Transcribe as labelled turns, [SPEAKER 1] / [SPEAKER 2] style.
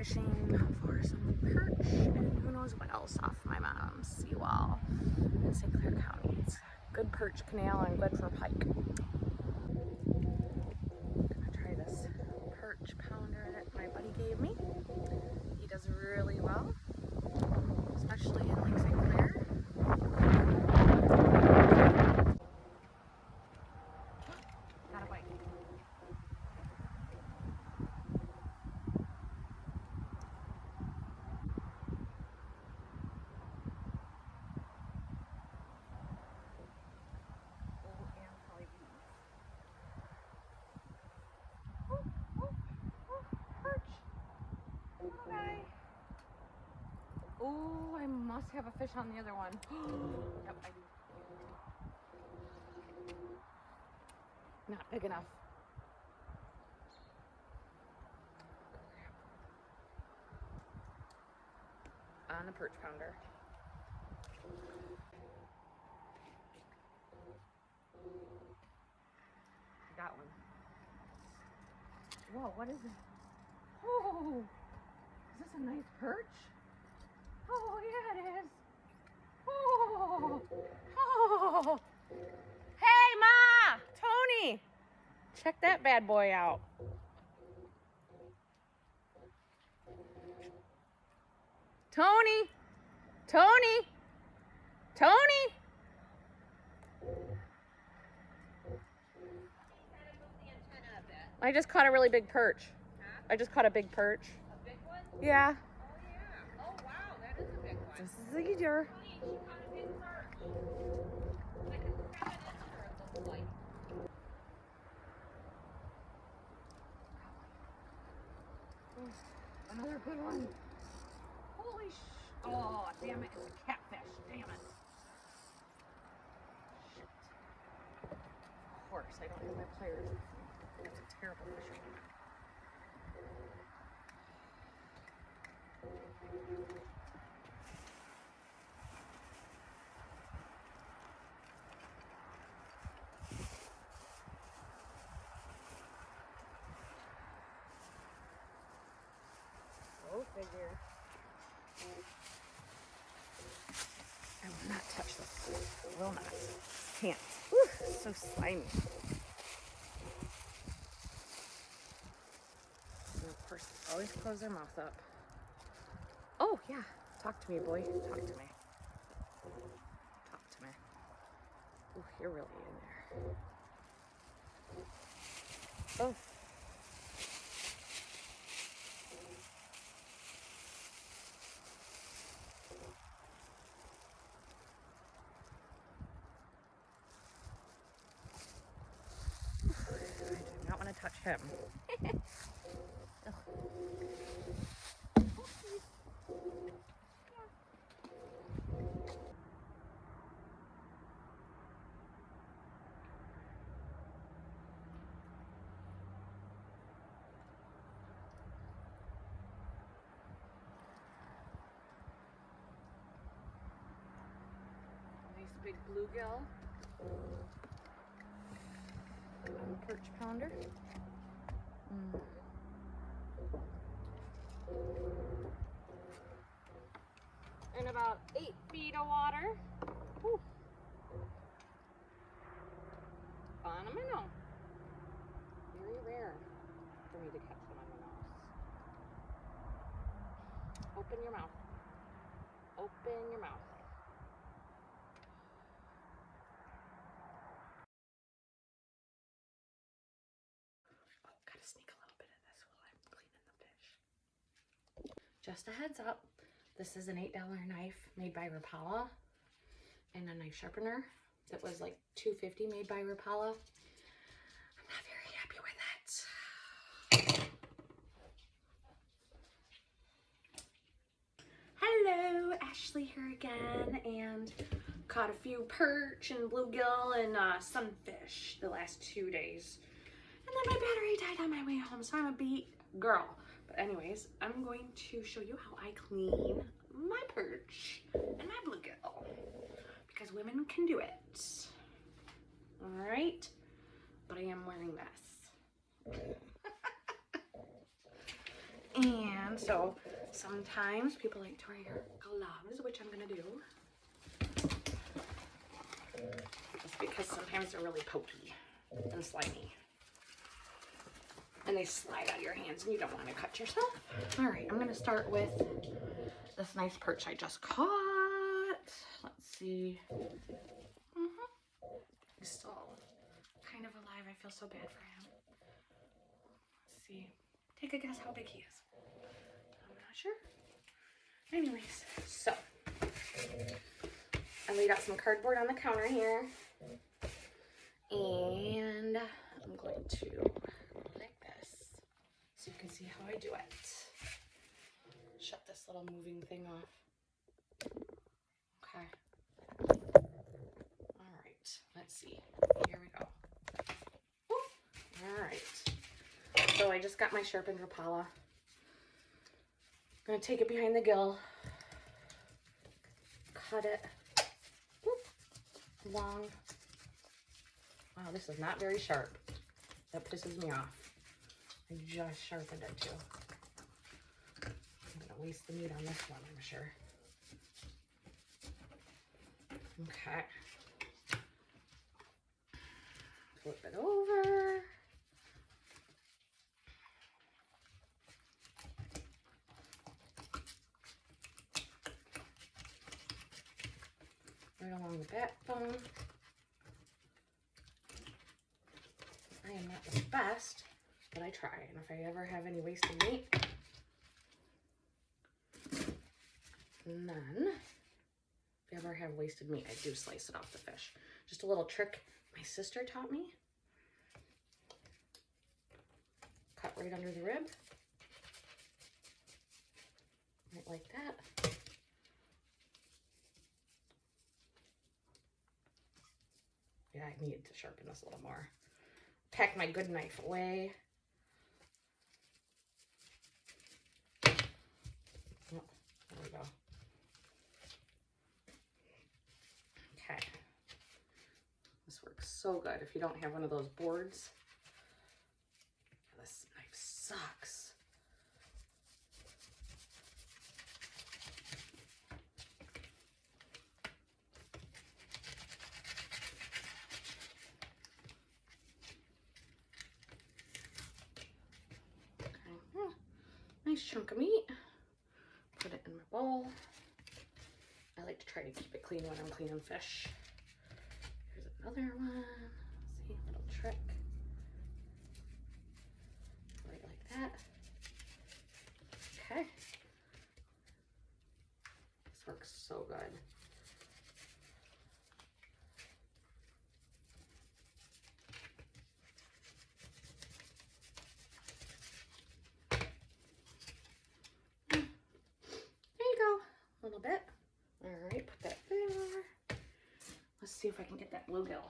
[SPEAKER 1] fishing for some perch and who knows what else off my mom's seawall in St. Clair County. It's a good perch canal and good for pike. I'm gonna try this perch pounder that my buddy gave me. He does really well, especially in Lake St. Clair. Got a bite. Oh, I must have a fish on the other one. Yep, I do. Not big enough. On a perch pounder. I got one. Whoa, what is it? Oh, is this a nice perch? Oh, yeah, it is. Oh, oh. Hey, Ma! Tony! Check that bad boy out. Tony! Tony! Tony! I just caught a really big perch. Huh? I just caught a big perch. A big one? Yeah. Oh, yeah. Oh, wow. That is a big one. This is a eater. She caught a big perch. Like a 7 incher, it looks like. Another good one. Holy oh, damn it. It's a catfish. Damn it. Shit. Of course, I don't have my pliers with me. That's a terrible fisherman. Go figure. I will not touch this. I will not. Can't. Whew, so slimy. And of course, they always close their mouth up. Oh, yeah. Talk to me, boy. Talk to me. Talk to me. Ooh, you're really in there. Oh. I do not want to touch him. Nice big bluegill. Perch pounder. And about 8 feet of water. Whew. Phenomenal. Very rare for me to catch them on the nose. Open your mouth. Open your mouth. Oh, gotta sneak a little bit of this while I'm cleaning the fish. Just a heads up, this is an $8 knife made by Rapala and a knife sharpener that was like $2.50 made by Rapala. I'm not very happy with it. Hello, Ashley here again, and caught a few perch and bluegill and sunfish the last 2 days. And then my battery died on my way home, so I'm a beat girl. But anyways, I'm going to show you how I clean my perch and my bluegill, because women can do it. All right, but I am wearing this. And so sometimes people like to wear gloves, which I'm gonna do. Just because sometimes they're really pokey and slimy. And they slide out of your hands and you don't want to cut yourself. All right, I'm gonna start with this nice perch I just caught. Let's see. He's still kind of alive. I feel so bad for him. Let's see. Take a guess how big he is. I'm not sure. Anyways, so I laid out some cardboard on the counter here. And I'm going to like this so you can see how I do it. Shut this little moving thing off. Okay. All right. Let's see. Here we go. All right. So I just got my sharpened Rapala. I'm going to take it behind the gill. Cut it. Long. Wow, this is not very sharp. That pisses me off. I just sharpened it too. I'm gonna waste the meat on this one, I'm sure. Okay. Flip it over. Right along the backbone. I am not the best, but I try. And if I ever have any wasted meat, then if you ever have wasted meat, I do slice it off the fish. Just a little trick my sister taught me. Cut right under the rib. Right like that. Yeah, I need to sharpen this a little more. Pack my good knife away. Oh, there we go. Okay. This works so good if you don't have one of those boards. This knife sucks. Nice chunk of meat. Put it in my bowl. I like to try to keep it clean when I'm cleaning fish. Here's another one. See, a little trick. Right like that. Okay. This works so good. A little bit. All right, put that there. Let's see if I can get that bluegill.